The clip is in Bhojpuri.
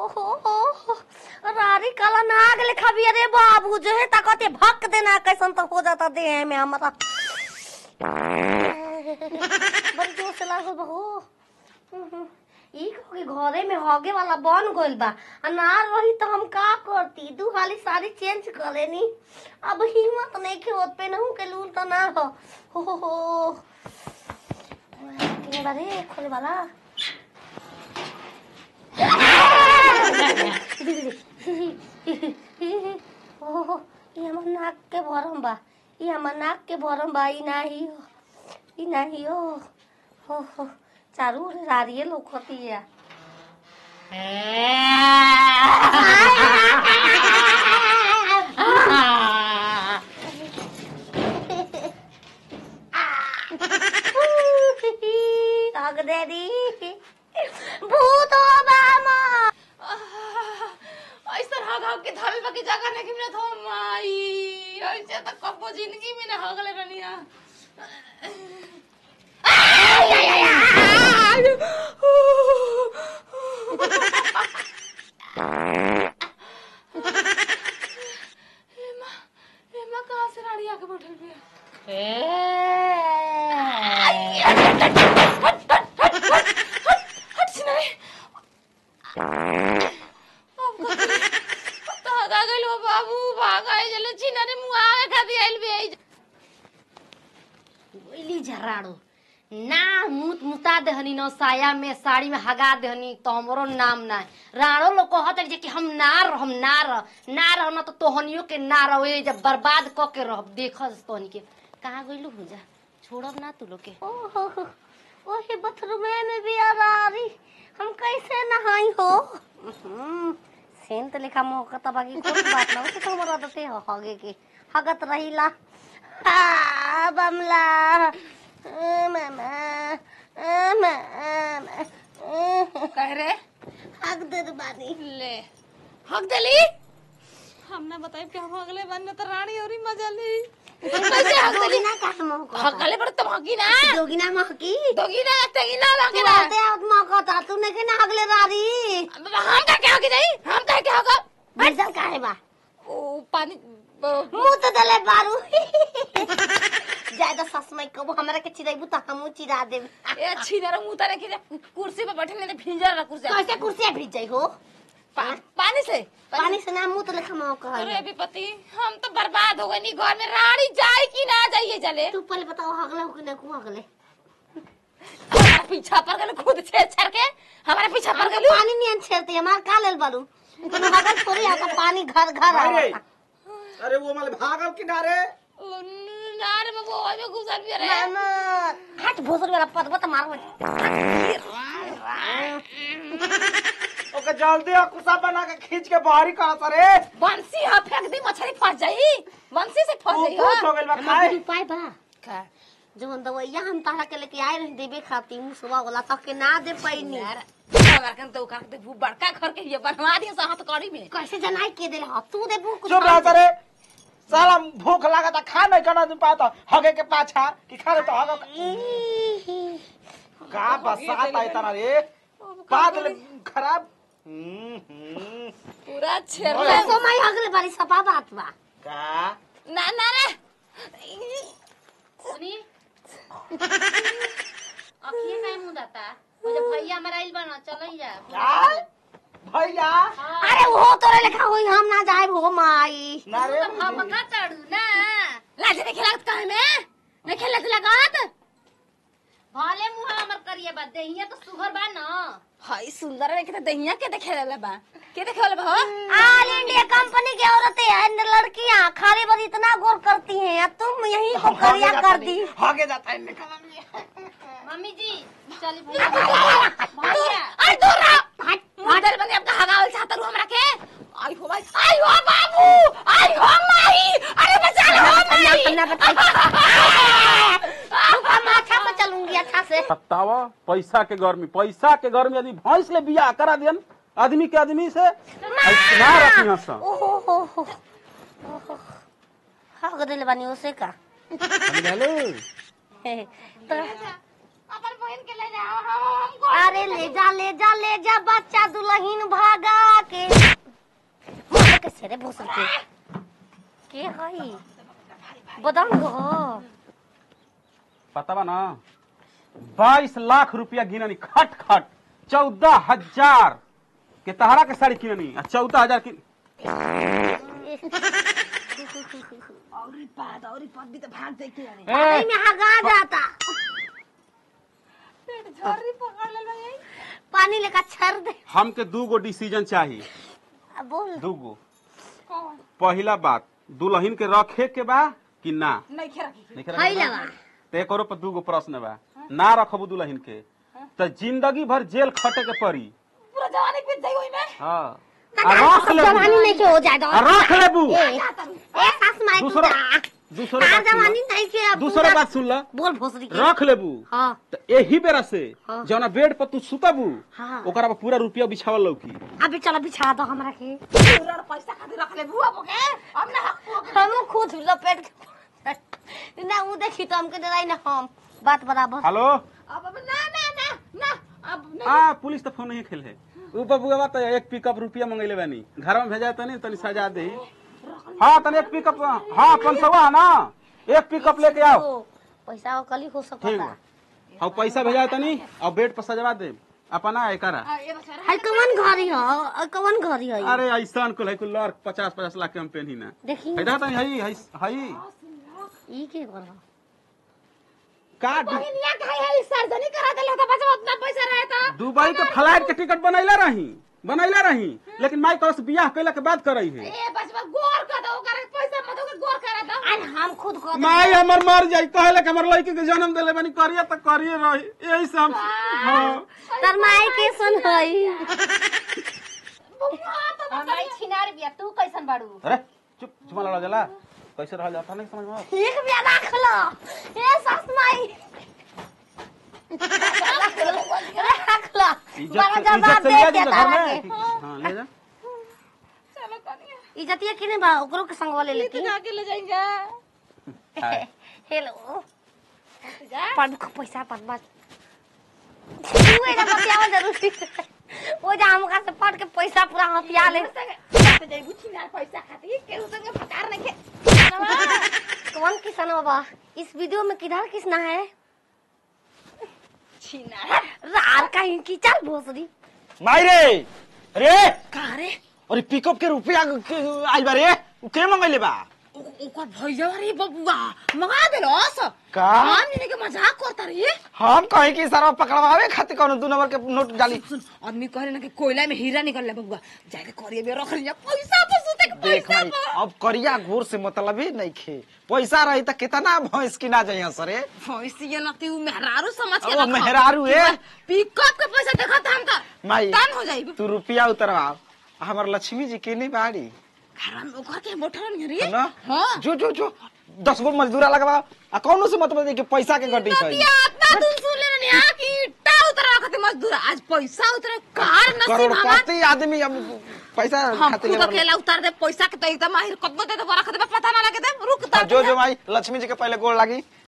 ओहो रारी काला नाग लिखा भी। अरे बाबू जो है ताकते भक देना कैसन तो हो जाता देह में हमारा। बड़ी जोर से लागल बहू। ई के घरे में होगे वाला बन गइल बा। अनार रही तो हम का करती, दू हाली साड़ी चेंज कर लेनी। अब हिम्मत नहीं के होत पे नहू के लूल तो ना हो। के बारे खोले वाला। ओहो ये हमर नाक के भरम बा। ये हमर नाक के भरम बा। ई नाही हो चारू रारिये लोखती है। आग दे दी भूत हो बामा। ऐसा हाग के धावे बाकी जगह नहीं मिले थो माई। ऐसे तो कबो जिंदगी में ना हागले रनिया। एमा कहाँ से रानी आके बैठल बिया? हट सिनारे। बाबू भागाई जले चिनारे मुआवे खाती आइल बे। गोइली झराड़ो ना मुता देहनी न साया में साड़ी में हगा देहनी तो हमरो नाम ना। राणो लोग कहत जे कि हम ना रह न तो तोहनियो के ना रहे जब बर्बाद क के रह। देखस तोहनी के कहां गइलू हो जा छोड़ब ना तू लोग के। ओहो ओही बाथरूम में भी आ रही। हम कैसे नहाई हो। सेंट लिखा मोहकता बाकी कोई बात ना हो तो हमरा दते हगे के हगत रहीला। बमला कह रे हक दे बानी ले हक देली। हम ना बताई कि हम अगले बन तो रानी औरी मजा ली। कैसे हक देली ना का मोहक हक गले पर तुम हकी ना दोगीना महकी दोगीना तेगीना बाकी ना ते महकता तू ने के ना हगले रारी। हम का क्या हकी नहीं हम कह के हक भीजल काहे बा। ओ पानी मुंह तो दले बारू। ज्यादा सस में कबो हमरा के चिराइबू त हमू चिरा देब। ए छिनारा मुंह तारे के कुर्सी पे बैठे ने भिंजर रख कुर्सी। कैसे कुर्सी भीज जाई हो। पानी से ना मुंह तो लेखा मौका है। अरे विपत्ति हम तो बर्बाद हो गए नी। घर में रानी जाए कि ना जाइए चले। तू पहले बताओ हगले हो कि ना को हगले। पीछा पर गले खुद छेड़ छाड़ के हमारे पीछा पर गले पानी नहीं छेड़ती हमार का लेल बालू। कोनो हगल थोड़ी आता पानी घर घर आता। अरे वो माले भागल किनारे नारे में वो आवे गुजर भी रे। हट भोसर वाला पद मारो। ओके जल्दी कुसा बना के खींच के बाहरी कहां सरे। बंसी हा फेंक दी मछली फंस जाई। बंसी से फंस जाई हो गइल बा खाए। उपाय बा का जो दवाइया हम तारा के लेके आए रही देबे खाती मुसवा वाला तक के ना दे पैनी। यार कन तो का दे बड़का घर के ये बनवा दिए साथ कड़ी में। कैसे जनाई के देले ह तू दे भूख चुप रह सरे। साला भूख लागता खा नहीं करना तुम पाता हगे के पाछा कि खा ले तो हग का बसात आई तना रे बादल खराब। पूरा छेरले तो मैं अगले बारी सपा बात बा का ना ना रे सुनी अखिए काहे मुंह दाता मुझे भैया हमारा आइल बना चल जा भैया। अरे वो तोरे लेखा होई हम ना जाए हो माई ना रे हम का चढ़ू ना लाज नहीं खिलात काहे में नहीं खेलत लागत भले मुंह हमर करिए बा देहिया तो सुगर बा न। हाय सुंदर रे के दहिया के देखेला बा के देखेला बा। ऑल इंडिया कंपनी की औरतें हैं लड़कियां खाली बस इतना गौर करती हैं तुम यही को करिया कर दी। हगे जाता है निकल। मम्मी जी चली भैया अरे दूर रह मॉडल बने आपका हगावल चाहता रू हमरा के। आई हो भाई आई हो बाबू आई हो माई अरे बचा लो माई ना बताई हम अच्छा से चलूंगी अच्छा से। सत्तावा पैसा के गर्मी यदि भैंस ले बियाह करा दियन आदमी के आदमी से ना रखी हंस। ओहो हग देले बानी ओसे का समझालो तो अपन बहन के ले जाओ हमको। अरे ले जा बच्चा दुल्हन भागा कैसे रे भोसर के हई बदंग हो पता बा ना 22 लाख रुपया गिननी खट खट 14,000 के तहरा के साड़ी किननी 14,000 की और पद भी तो भाग जाए के अरे पानी में हगा जाता पेट झोरी पकड़ ले भाई पानी लेकर छर दे हमके 2 गो डिसीजन चाहिए अब बोल 2 गो कौन पहला बात दुल्हन के रखे के बा कि ना नहीं खेरा की नहीं रखे हई के बा? लगा तो एक और पर 2 गो प्रश्न बा ना रखबू दुल्हन के तो जिंदगी भर जेल खटे के पड़ी पूरा जवानी बीत जाई ओई में हाँ आ रख लेबू जवानी नहीं के हो जाए आ रख लेबू ए सास माई दूसरा दूसरा बात सुन जवानी नहीं के अब दूसरा बात सुन ल बोल भोसरी के रख लेबू हां तो यही बेरा से हाँ। जौना बेड पर तू सुतबू हाँ। ओकरा पर पूरा रुपया बिछावल लौकी अभी चलो बिछा दो हमरा के पूरा पैसा खातिर रख ले बुआ बोके अब ना हक हम खुद लपेट के ना वो देखी तो हमके डराई ना हम बात बराबर हेलो अब ना अब नहीं हाँ पुलिस तो फोन नहीं खेल है ऊ बबुआ तो एक पिकअप रुपया मंगैले बानी घर में भेजा तनी तनी सजा दे हाँ तनी एक पिकअप हाँ 500 है ना एक पिकअप लेके आओ तो पैसा कली हो सकता ठीक बा और पैसा भेजा तनी और बेड पर सजवा दे अपना एकरा ये बचा है कवन घरी हो कवन घरी है अरे ऐसा कुल है कुल लड़ 50 लाख के हम पेन ही ना देखी हैदा तनी हई ई के कर काट बहनिया खाई है सर्जरी करा देले तो बचवा उतना पैसा रहे तो दुबई के फ्लाइट के टिकट बनैला रही लेकिन माई कस बियाह कैला के बाद करई है ए बचवा गोर कर दो करे पैसा मत के गोर करा दो अरे हम खुद को माई हमर मर जाई कहले कि हमर लड़की के जन्म देले बानी करिए त करिए रही यही से हम हां तर माई के सुन हई बुआ तो हमारी छिनार बिया तू कैसन बाड़ू अरे चुप चुप लड़ा जला कैसे रह जाता नहीं समझ में एक बिया रख लो ए सास माई रख लो बड़ा जवाब दे इज्जत के घर तारा में के हां ले जा चलो कनिया इज्जतिया किने बा ओकरो के संग वाले लेती इतना के ले जाएंगे हेलो पद को पैसा पद बस तू एना बतियावल जरूरी वो जा हमका से पट के पैसा पूरा हथिया ले तो जाई बुची ना पैसा खाती केहू संगे फकार नहीं के कौन किसान बाबा इस वीडियो में किधर किसना है छिना रार कहीं की चल भोसरी माई रे रे का रे अरे पिकअप के रुपया आइल बा रे के मंगैले बा ओकर भैया रे बबुआ मंगा देलस का हम ने के मजाक करता रे हम कहे कि सारा पकड़वावे खातिर कोनो 2 नंबर के नोट डाली सुन आदमी कह रहे ना कि कोयला में हीरा निकल ले बबुआ जाके करिए बे रख लिया पैसा तो सुते के देख पैसा भाई अब करिया घोर से मतलब ही नहीं खे पैसा रही त कितना भैंस किना जाइए सरे भैंसिया नती उ मेहरारू समझ के ओ मेहरारू है पिकअप के पैसा देखा था हम तो माई टान हो जाई तू रुपया उतरवा हमर लक्ष्मी जी के नहीं बाड़ी घर में ओकर के मोटर नहीं रे ना हां जो 10 गो मजदूरा लगवा आ कौनो से मतलब कि पैसा के गड्डी सही नतिया इतना तुम सुन ले नहीं आ कि टा उतरा खातिर मजदूर आज पैसा उतरा कार नसीब हमार करोड़पति आदमी अब पैसा हम खातिर खुद लेवल अकेला उतार दे पैसा के तो एकदम माहिर कदम दे तो बड़ा खातिर पता ना लगे दे रुक ता जो माई लक्ष्मी जी के पहले गोड़ लागी